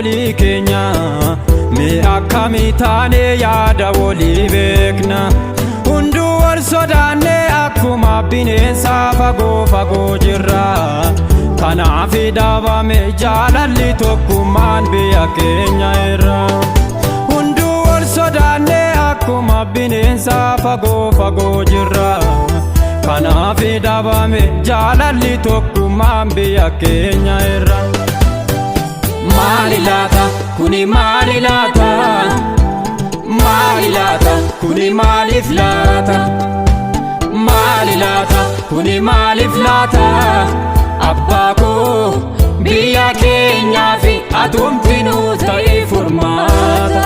walii keenya mee akkamii taane yaada walii beekna hunduu wal sodaanne akkuma bineensa fagoo fagoo jirra kanaaf dhaabame jaalalli tokkummaan biyya keenya irra hunduu wal sodaanne akkuma bineensa fagoo fagoo jirra kanaaf dhaabame jaalalli tokkummaan biyya keenya irra. Maali laata kuni maali laata maali laata kuni maaliif laata maali laata kuni maaliif laata abbaa koo biyya keenyaa fi atumtinuu ta'ee furmaata.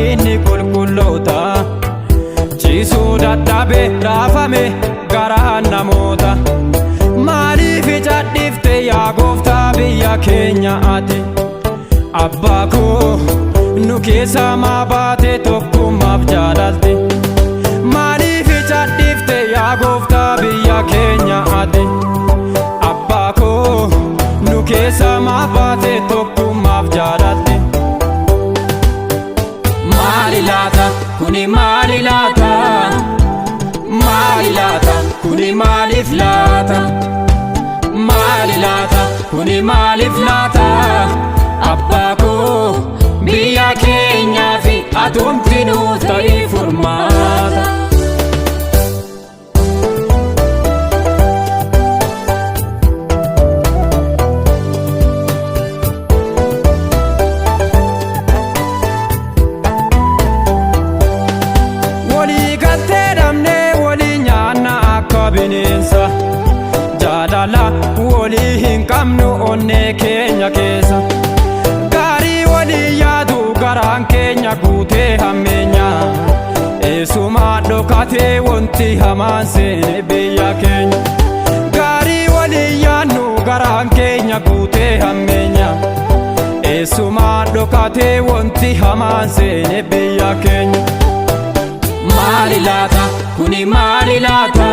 Inni qulqulloota ciisuu dadhabee raafame garaa namoota maaliif cadhifte yaa gooftaa biyya keenya ati abbaa koo nu keessa maa baate tokkummaaf jaalalte maaliif cadhifte yaa gooftaa biyya keenya ati abbaa koo nu keessa maa baate tokkummaaf jaalalte. Maali laata kuni maali laata maali laata kuni maaliif laata maali laata kuni maaliif laata abbaa koo biyya keenyaa fi atumtinuu ta'ee furmaata. Bineensa jaalala walii hin qabnu onnee keenya keessa gaarii walii yaadu garaan keenya guutee hammeenya eessumaa dhokatee wanti hamaan seene biyya keenya gaarii walii yaadnu garaan keenya guutee hammeenya eessumaa dhokatee wanti hamaan seene biyya keenya. Maali laata kuni maali laata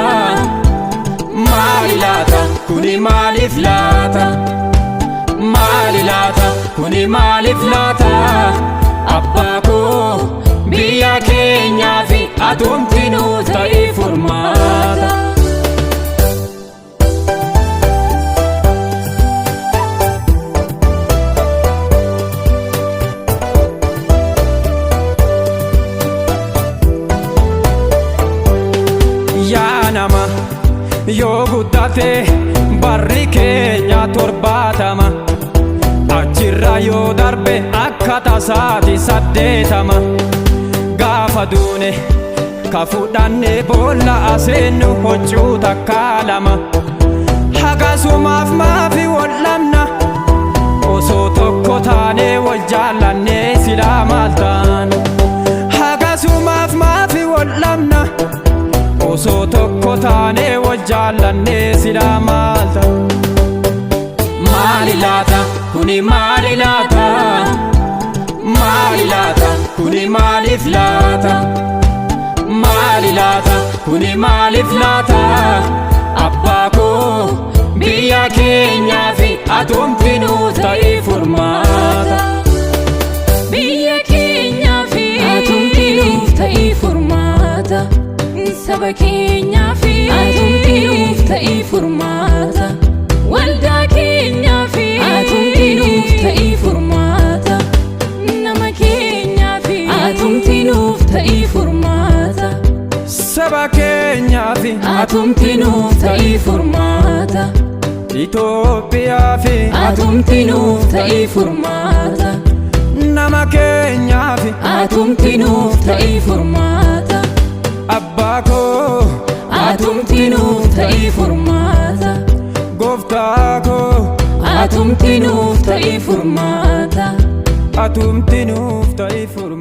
maali laata kuni maaliif laata maali laata kuni maaliif laata abbaa koo biyya keenyaa fi atumtinuu ta'ee furmaata. Yoo guddate barri keenya 70 achirra yoo darbe akka tasaati 80 gaafa duune ka fudhanne boolla aseennu huccuu takka lama hagasumaaf maafi wallamna osoo tokko taane wal jaallanne silaa maal taana hagasumaaf maafi wallamna osoo tokko taane wal jaallanne silaa maal taana. Maali laata kuni maali laata maali laata kuni maaliif laata maali laata kuni maaliif laata abbaa koo biyya keenyaa fi atumtinuu ta'ee furmaata. Biyya keenyaa fi atumtinuu ta'ee furmaata. Saba keenyaa fi atumtinuuf ta'ee furmaata waldaa keenyaa fi atumtinuuf ta'ee furmaata nama keenyaa fi atumtinuuf ta'ee furmaata saba keenyaa fi atumtinuuf ta'ee furmaata Itoophiyaa fi atumtinuuf ta'ee furmaata nama keenyaa fi atumtinuuf ta'ee furmaata. Abbaa koo atumtinuuf ta'ee furmaata gooftaa koo atumtinuuf ta'ee furmaata atumtinuuf ta'ee furmaata.